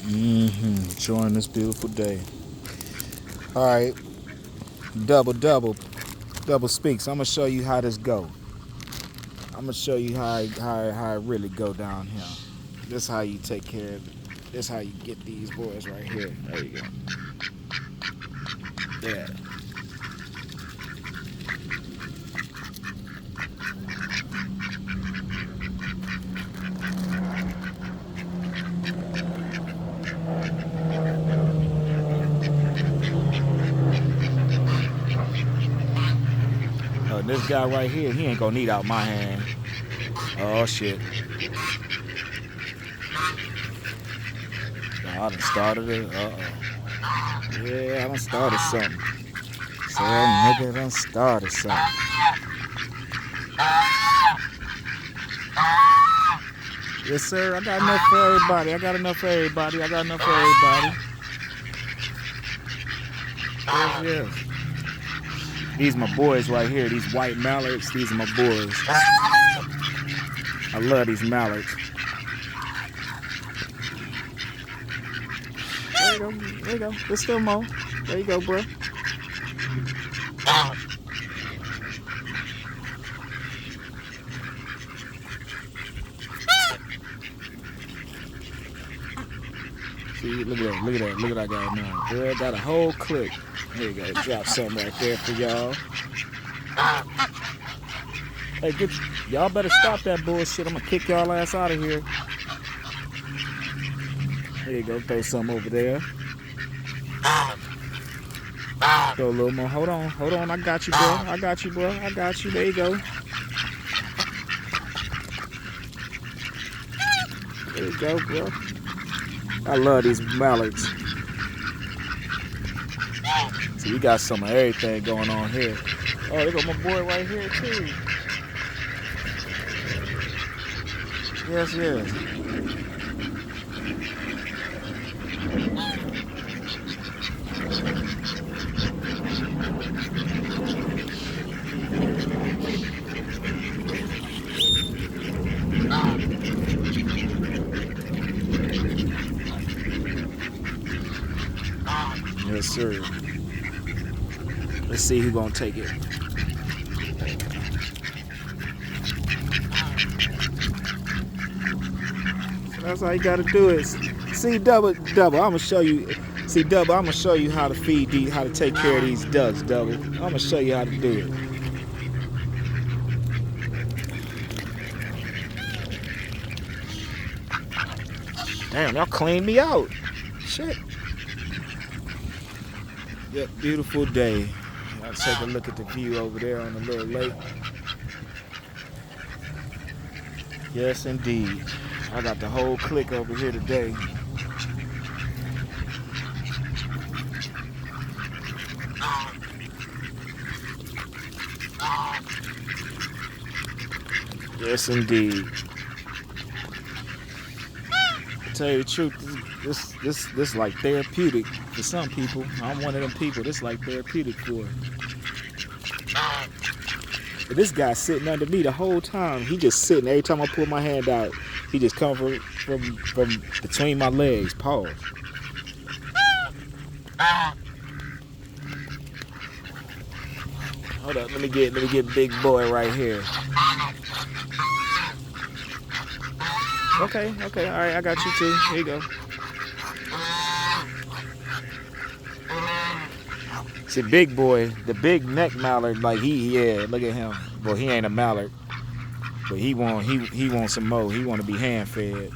Enjoying this beautiful day. All right, double speaks. I'm gonna show you how this go. I'm gonna show you how it really go down here. This is how you take care of it. This is how you get these boys right here. There you go. Yeah. This guy right here, he ain't gonna need out my hand. Oh shit. I done started it. Yeah, I done started something. So nigga done started something. Yes, sir. I got enough for everybody. Yes. These my boys right here. These white mallards. These are my boys. I love these mallards. There you go. There's still more. There you go, bro. See, look at that guy now. Boy, got a whole clip. There you go. Drop something right there for y'all. Hey, y'all better stop that bullshit. I'm gonna kick y'all ass out of here. There you go. Throw something over there. Throw a little more. Hold on. I got you, bro. There you go. There you go, bro. I love these mallards. See, we got some of everything going on here. Oh, there go my boy right here, too. Yes. Yes, sir. Let's see who's gonna take it. That's how you gotta do it. See, double. I'm gonna show you. See, double. I'm gonna show you how to feed these, how to take care of these ducks, double. I'm gonna show you how to do it. Damn, y'all cleaned me out. Shit. Yep, beautiful day. I'll take a look at the view over there on the little lake. Yes, indeed. I got the whole clique over here today. Yes, indeed. To tell you the truth, this like therapeutic for some people. I'm one of them people. This like therapeutic for. But this guy sitting under me the whole time. He just sitting. Every time I pull my hand out, he just come from between my legs. Pause. Hold up. Let me get big boy right here. Okay. All right, I got you too. Here you go. See, big boy, the big neck mallard, like look at him. Well, he ain't a mallard, but he wants some more. He want to be hand fed.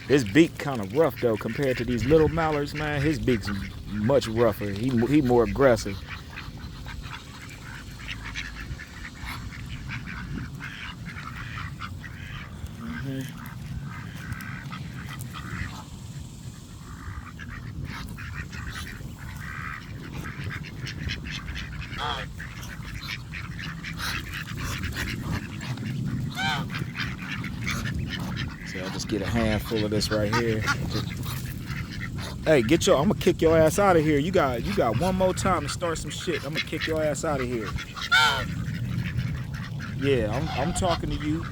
His beak kind of rough though compared to these little mallards, man. His beak's much rougher. He more aggressive. So I'll just get a handful of this right here. Hey, I'm gonna kick your ass out of here. You got one more time to start some shit. I'm gonna kick your ass out of here. Yeah, I'm talking to you.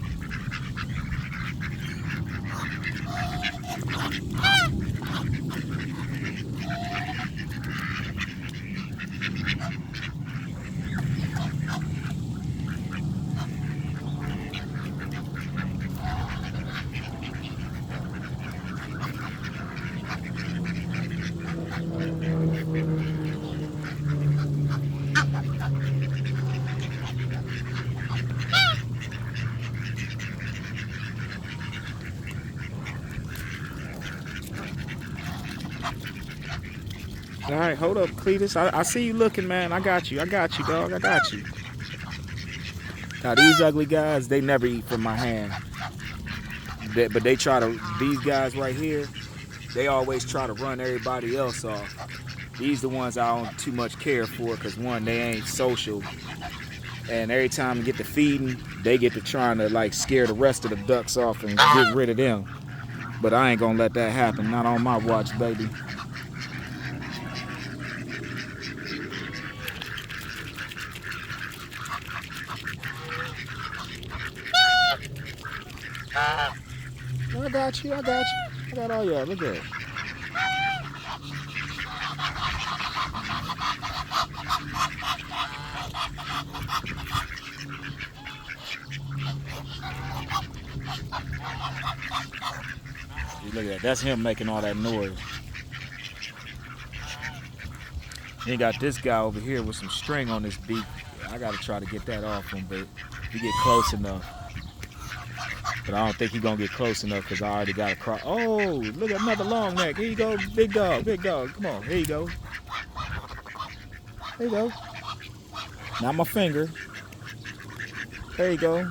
All right, hold up, Cletus. I see you looking, man. I got you, dog. I got you. Now, these ugly guys, they never eat from my hand. But they try to, these guys right here, they always try to run everybody else off. These the ones I don't too much care for because, one, they ain't social. And every time they get to feeding, they get to trying to, like, scare the rest of the ducks off and get rid of them. But I ain't going to let that happen. Not on my watch, baby. I got you. I got all y'all. Look at it. Look at that. That's him making all that noise. Then got this guy over here with some string on his beak. I got to try to get that off him, but if he get close enough. But I don't think he's going to get close enough because I already got a cross. Oh, look at another long neck. Here you go, big dog, big dog. Come on, here you go. There you go. Not my finger. There you go.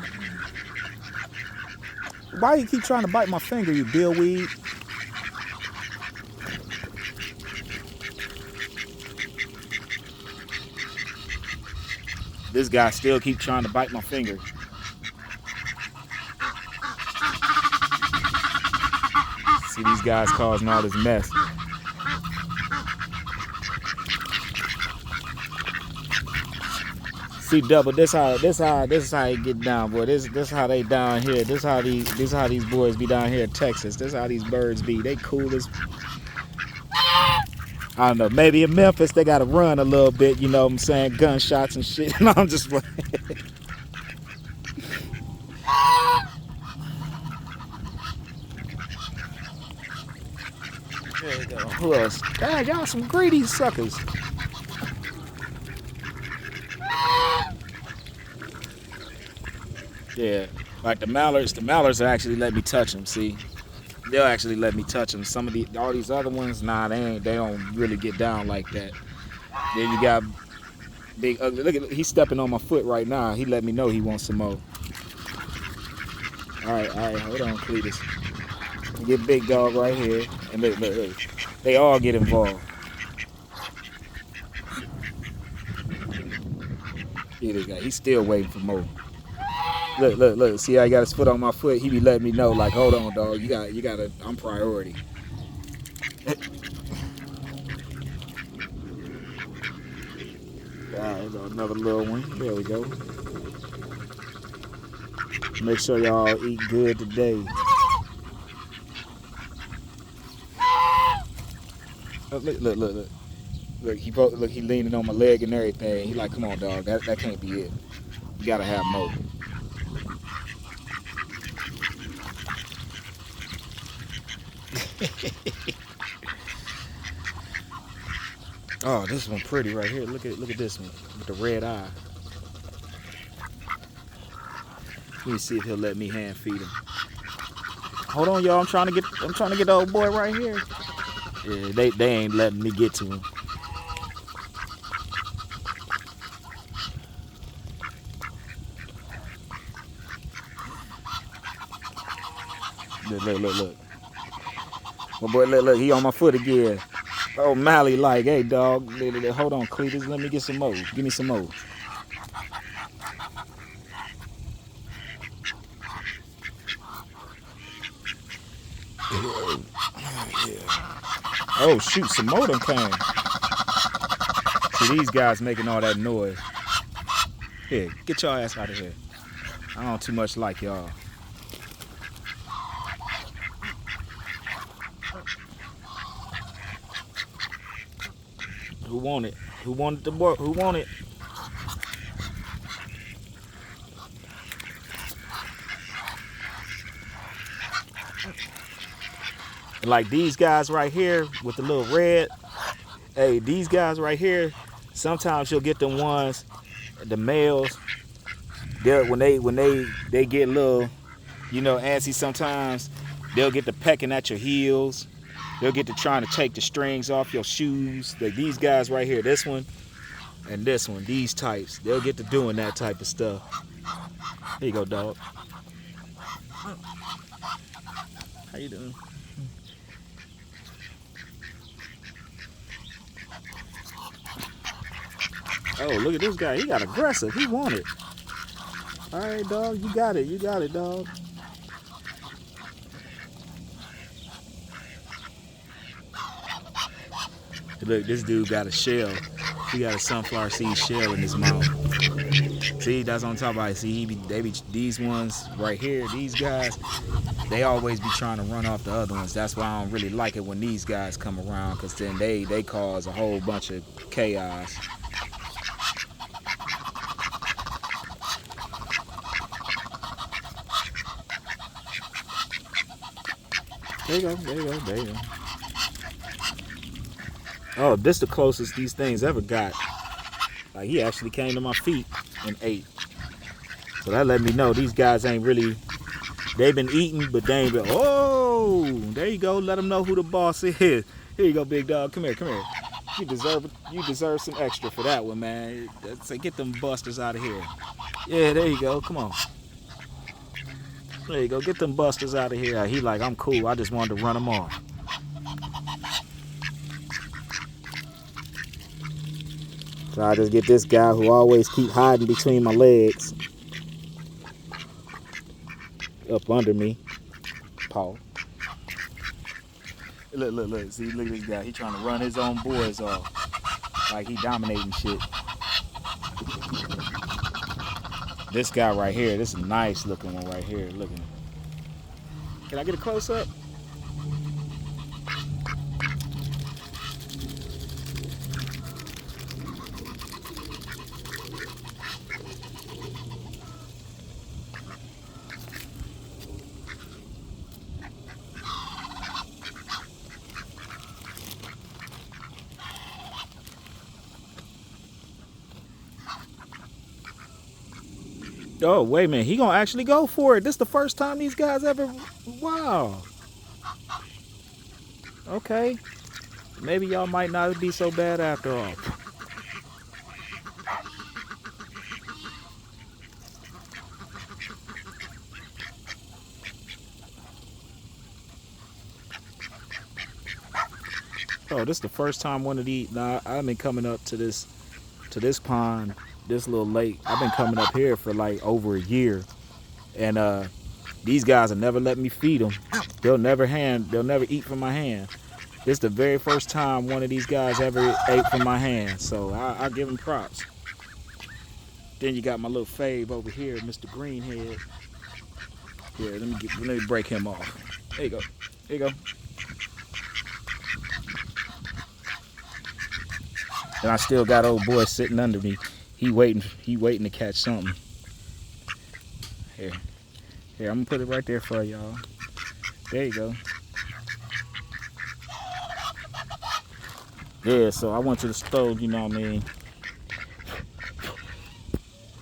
Why you keep trying to bite my finger, you billweed? This guy still keep trying to bite my finger. See these guys causing all this mess. See, double. This how you get down, boy. This how they down here. This how these boys be down here in Texas. This how these birds be. They cool as. I don't know. Maybe in Memphis they gotta run a little bit. You know what I'm saying? Gunshots and shit. No, I'm just playing. There you go. Who else? God, y'all some greedy suckers. Yeah, like the mallards actually let me touch them. See, they'll actually let me touch them. All these other ones, nah, they don't really get down like that. Then you got big ugly. Look at, he's stepping on my foot right now. He let me know he wants some more. All right, hold on, Cletus. Get big dog right here, and look, they all get involved. Yeah, this guy, he's still waiting for more. Look. See how he got his foot on my foot? He be letting me know, like, hold on, dog. You gotta, I'm priority. Alright, another little one. There we go. Make sure y'all eat good today. Look, he leaning on my leg and everything. He like, come on, dog. That can't be it. You gotta have more. Oh, this one pretty right here. Look at this one with the red eye. Let me see if he'll let me hand feed him. Hold on, y'all. I'm trying to get the old boy right here. Yeah, they ain't letting me get to him. Look. My boy, look, he on my foot again. Oh, Mally, like, hey, dog, hold on, Cletus, let me get some more. Give me some more. Oh, shoot, some more done came. See, these guys making all that noise. Here, get your ass out of here. I don't too much like y'all. Who want it? Who wanted the boy? Who want it? Like these guys right here with the little red. Hey, these guys right here. Sometimes you'll get them ones, the males. When they get a little, antsy. Sometimes they'll get to pecking at your heels. They'll get to trying to take the strings off your shoes. Like these guys right here, this one and this one, these types, they'll get to doing that type of stuff. Here you go, dog. How you doing? Oh, look at this guy. He got aggressive. He wanted. All right, dog. You got it. You got it, dog. Look, this dude got a shell. He got a sunflower seed shell in his mouth. See, that's on top of it. See, these ones right here, these guys, they always be trying to run off the other ones. That's why I don't really like it when these guys come around, because then they cause a whole bunch of chaos. There you go, there you go, there you go. Oh, this the closest these things ever got. Like, he actually came to my feet and ate. So that let me know these guys ain't really, they've been eating, but they ain't been, oh, there you go. Let them know who the boss is. Here you go, big dog. Come here, come here. You deserve some extra for that one, man. Say, get them busters out of here. Yeah, there you go. Come on. There you go. Get them busters out of here. He like, I'm cool. I just wanted to run them off. So I just get this guy who always keep hiding between my legs up under me. Paul. Look. See, look at this guy. He trying to run his own boys off. Like he dominating shit. This guy right here, this is a nice looking one right here. Looking. Can I get a close up? Oh, wait a minute. He gonna actually go for it. This is the first time these guys ever... Wow. Okay. Maybe y'all might not be so bad after all. Oh, this is the first time one of these... Nah, I've been coming up to this pond, this little lake. I've been coming up here for like over a year, and these guys will never let me feed them. They'll never eat from my hand. This is the very first time one of these guys ever ate from my hand, so I give them props. Then you got my little fave over here, Mr. Greenhead. Here, let me break him off. There you go. There you go. And I still got old boy sitting under me. He waiting to catch something. Here, I'm gonna put it right there for y'all. There you go. Yeah, so I went to the stove, you know what I mean.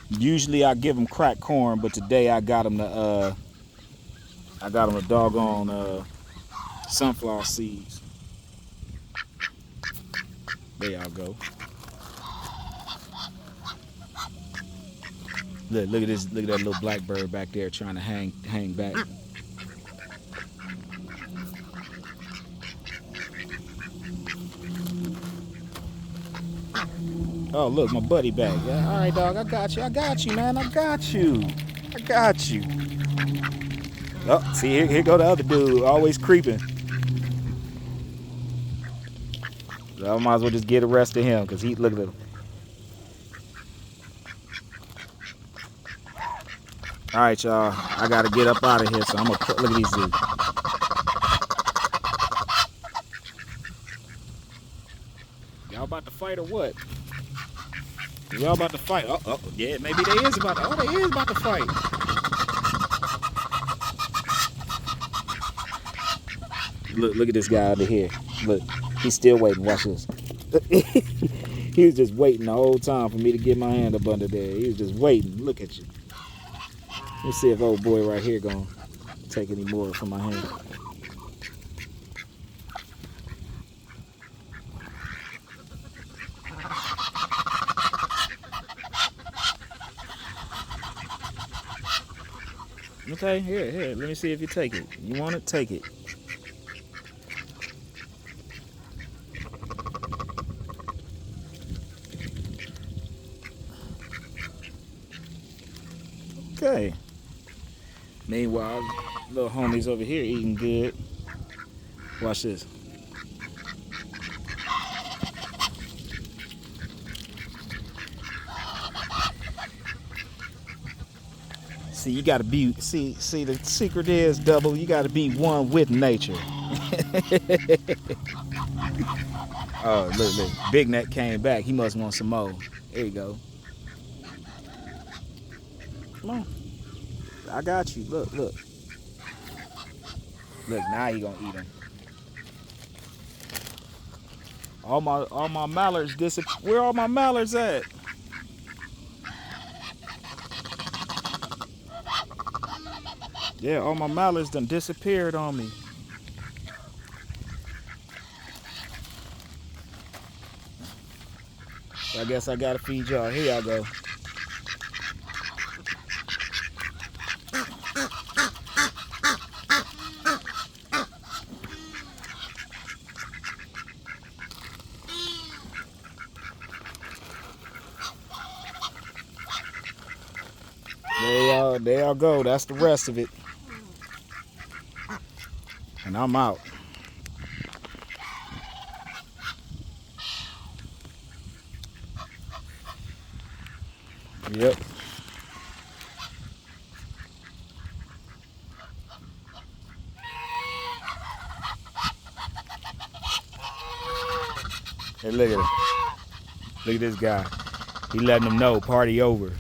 Usually I give them cracked corn, but today I got them the doggone sunflower seeds. There y'all go. Look at this. Look at that little blackbird back there trying to hang back. Oh, look, my buddy back. Yeah, all right, dog. I got you, man. I got you. Oh, see, here go the other dude, always creeping. So I might as well just get the rest of him, because look at him. All right, y'all. I got to get up out of here, so I'm going to look at these dudes. Y'all about to fight or what? Y'all about to fight? Oh, yeah, maybe they is about to. Oh, they is about to fight. Look at this guy over here. Look, he's still waiting. Watch this. He was just waiting the whole time for me to get my hand up under there. He was just waiting. Look at you. Let's see if old boy right here gonna take any more from my hand. Okay, here, let me see if you take it. You want it? Take it. Okay. Meanwhile, little homies over here eating good. Watch this. See, you gotta be, see, the secret is, Double, you gotta be one with nature. Oh, look, Big Neck came back. He must want some more. There you go. Come on. I got you. Look. Look, now he gonna eat him. All my mallards disappeared. Where all my mallards at? Yeah, all my mallards done disappeared on me. So I guess I gotta feed y'all. Here y'all go. There y'all go. That's the rest of it. And I'm out. Yep. Hey, look at him. Look at this guy. He letting them know party over.